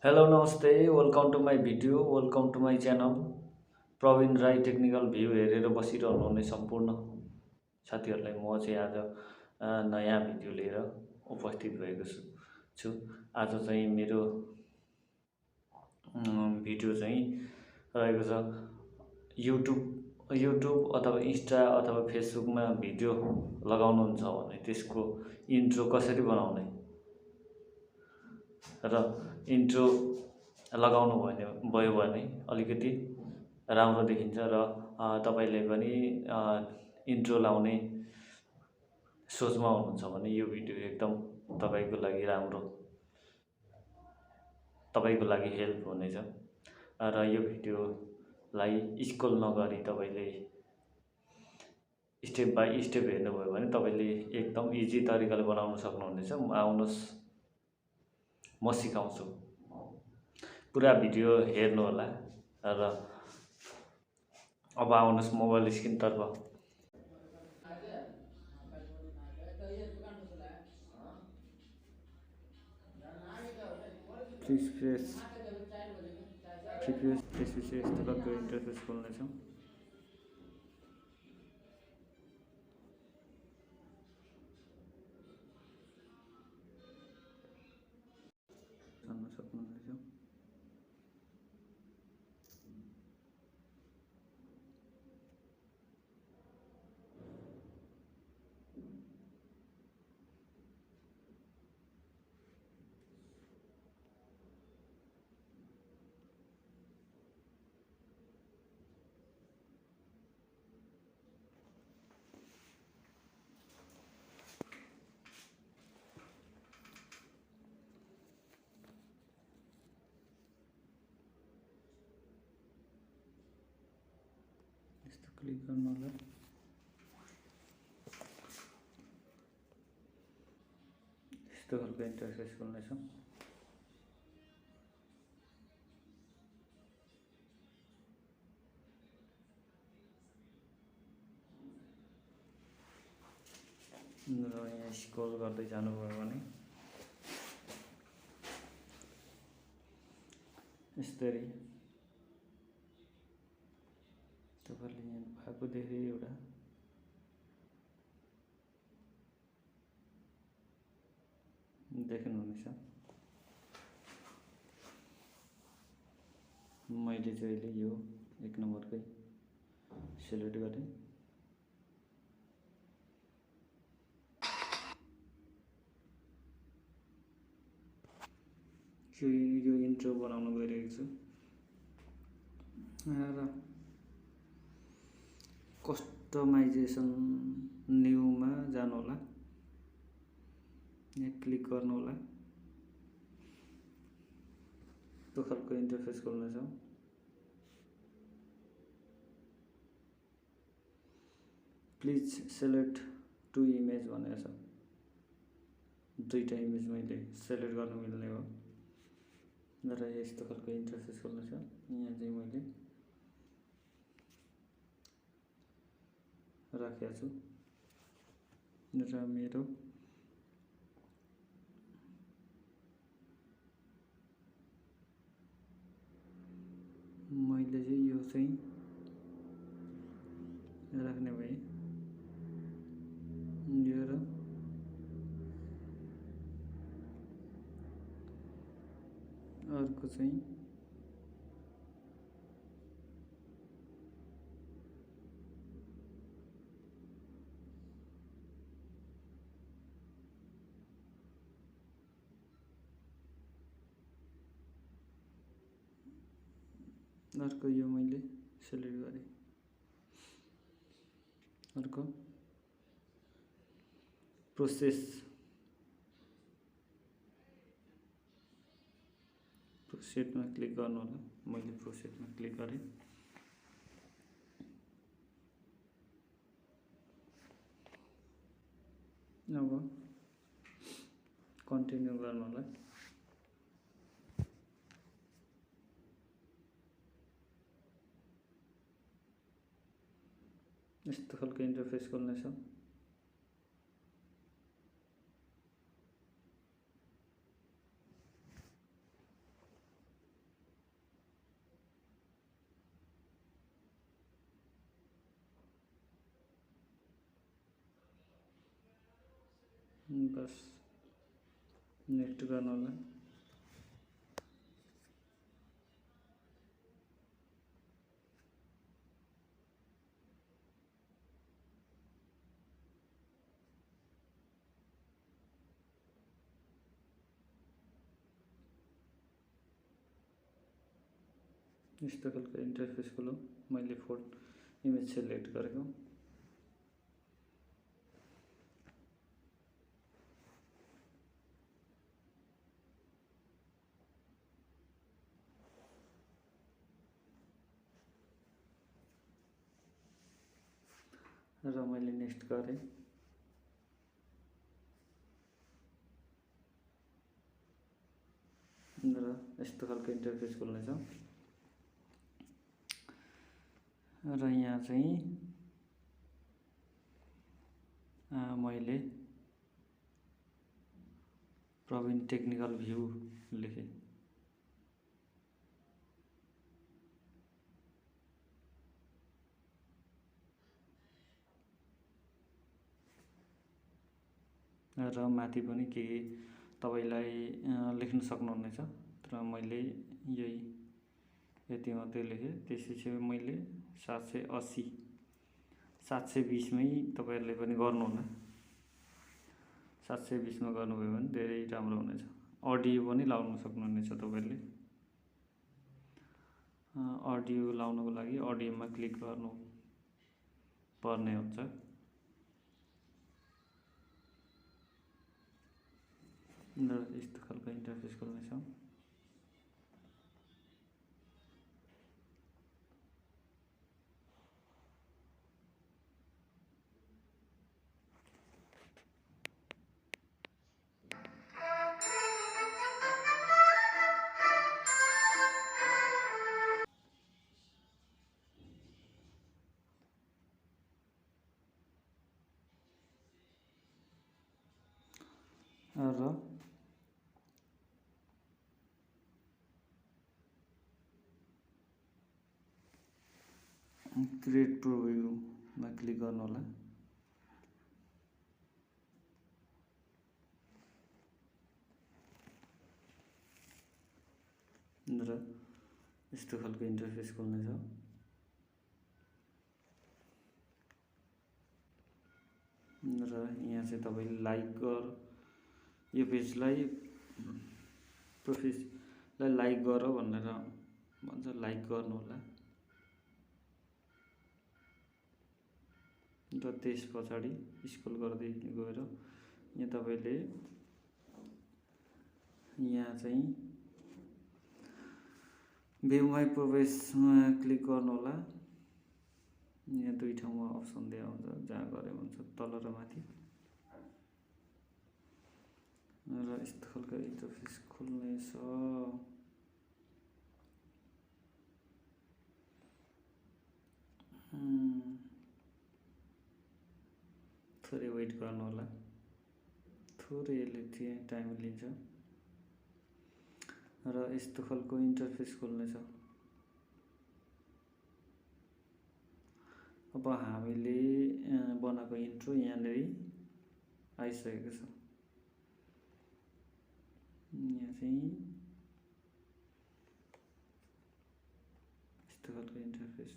Hello, namaste. Welcome to my video. Welcome to my channel. Praveen Rai technical view हेरेर बसिरहनुहुने सम्पूर्ण साथीहरूलाई म चाहिँ आज नयाँ भिडियो लिएर उपस्थित भएको छु। आज चाहिँ मेरो भिडियो चाहिँ रहेको छ युट्युब अथवा इन्स्टा अथवा फेसबुकमा भिडियो लगाउनुहुन्छ भने त्यसको इन्ट्रो कसरी बनाउने र इन्ट्रो लगाउनु भयो भने अलिकति राम्रो देखिन्छ र तपाईँले पनि इन्ट्रो लाउने सोचमा हुनुहुन्छ भने यो भिडियो एकदम तपाईँको लागि राम्रो, तपाईँको लागि हेल्प हुनेछ। र यो भिडियोलाई स्क्रोल नगरी तपाईँले स्टेप बाई स्टेप हेर्नुभयो भने तपाईँले एकदम इजी तरिकाले बनाउन सक्नुहुनेछ। आउनुहोस् म सिकाउँछु। पुरा भिडियो हेर्नुहोला र अब आउनुहोस् मोबाइल स्क्रिनतर्फ। रिफ्रेस त्यसपछि यस्तो खालको इन्टरफेस खोल्नेछौँ। जान्न सक्नुहुनेछ। यस्तो क्लिक गर्नु होला। यस्तो खालको इन्टरफेस खोल्नेछौँ। र यहाँ स्क्रोल गर्दै जानुभयो भने यसरी तपाईँले यहाँ भएको धेरै एउटा देख्नुहुनेछ। मैले चाहिँ अहिले यो एक नम्बरकै सेलेक्ट गरेँ। यो इन्ट्रो बनाउन गइरहेको छु र कस्टमाइजेसन न्यूमा जानु होला। यहाँ क्लिक गर्नु होला। त्यो खालको इन्टरफेस खोल्नेछौँ। प्लिज सेलेक्ट टु इमेज भनेको छ। दुईटा इमेज मैले सेलेक्ट गर्न मिल्ने हो र यस्तो खालको इन्टरफेस खोल्नेछ। यहाँ चाहिँ मैले राखेको छु र मेरो मैले चाहिँ यो चाहिँ राख्ने भएँ। यो र अर्को चाहिँ अर्को यो मैले सेलेक्ट गरेँ। अर्को प्रोसेसमा क्लिक गर्नु होला। मैले प्रोसेसमा क्लिक गरेँ। अब कन्टिन्यू गर्नु होला। यस्तो खालको इन्टरफेस खोल्नेछ। बस नेक्स्ट गर्नु होला। यस्तो खालको इन्टरफेस खोलौँ। मैले इमेज सेलेक्ट गरेको। र मैले नेक्स्ट गरेँ। र यस्तो खालको इन्टरफेस खोल्नेछ। र यहाँ चाहिँ मैले प्रवीण टेक्निकल भ्यू लेखेँ। र माथि पनि केही तपाईलाई लेख्न सक्नुहुनेछ, तर मैले यही यति मात्रै लेखेँ। त्यसपछि मैले 780 720 मै तपाईहरुले पनि गर्नुहुन्न। 720 मा गर्नुभयो भने धेरै राम्रो हुनेछ। अडियो पनि लाउन सक्नुहुनेछ तपाईहरुले। अडियो लाउनको लागि अडियोमा क्लिक गर्नु पर्ने हुन्छ। र यस्तो खालको इन्टरफेस खोल्नेछ। र क्रिएट प्रिभ्यूमा क्लिक गर्नु होला। र यस्तो खालको इन्टरफेस खोल्नेछ। र यहाँ चाहिँ तपाईले लाइक यो पेजलाई प्रोफाइललाई लाइक गर भनेर भन्छ। लाइक गर्नु होला। र त्यस पछाडि स्क्रोल गर्दै गएर यहाँ तपाईले यहाँ चाहिँ भ्यू माई प्रोफाइलमा क्लिक गर्नु होला। यहाँ दुई ठाउँमा अप्सन दिएको हुन्छ, जहाँ गरे हुन्छ तल र माथि। र यस्तो खालको इन्टरफेस खोल्नेछ। थोरै वेट गर्नु होला। थोरै यसले टाइम लिन्छ। र यस्तो खालको इन्टरफेस खोल्नेछ। अब हामीले बनाएको इन्ट्रो यहाँनिर आइसकेको छ। यहाँ चाहिँ यस्तो खालको इन्टरफेस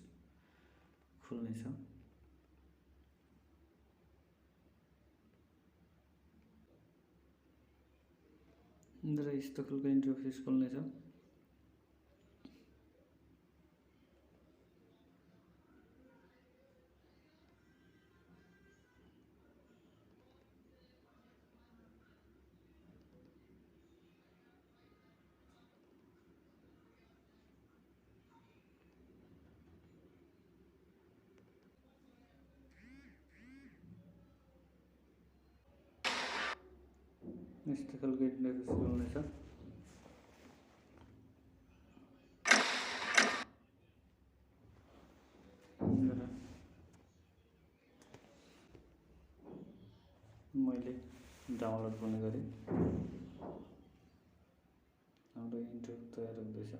खोल्नेछ। र यस्तो खालको इन्टरफेस खोल्नेछ। यस्तो खालको इन्टरफेस खोल्नेछ। मैले डाउनलोड पनि गरेँ। हाम्रो इन्ट्रो तयार हुँदैछ।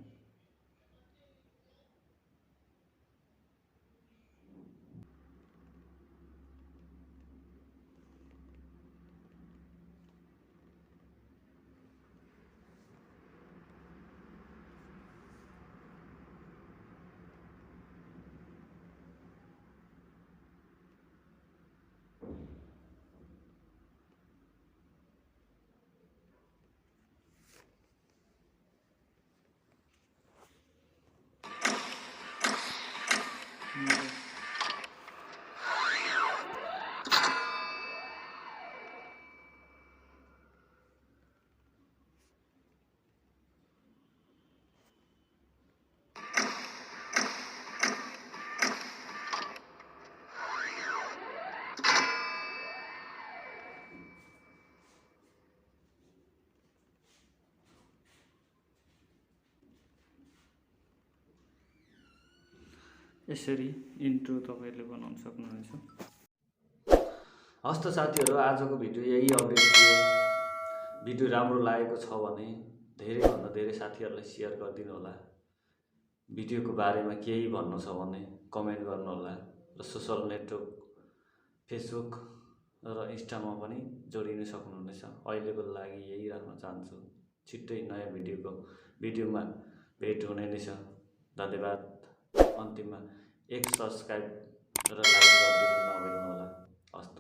यसरी इन्ट्रो तपाईँले बनाउन सक्नुहुनेछ। हस्त साथीहरू, आजको भिडियो यही अपडेट थियो। भिडियो राम्रो लागेको छ भने धेरैभन्दा धेरै साथीहरूलाई सेयर गरिदिनु होला। भिडियोको बारेमा केही भन्नु छ भने कमेन्ट गर्नुहोला र सोसल नेटवर्क फेसबुक र इन्स्टामा पनि जोडिन सक्नुहुनेछ। अहिलेको लागि यही राख्न चाहन्छु। छिट्टै नयाँ भिडियोमा भेट हुने नै छ। धन्यवाद। अन्तिममा एक सब्सक्राइब र लाइक गरिदिनु नभुल्नुहोला। हस्त।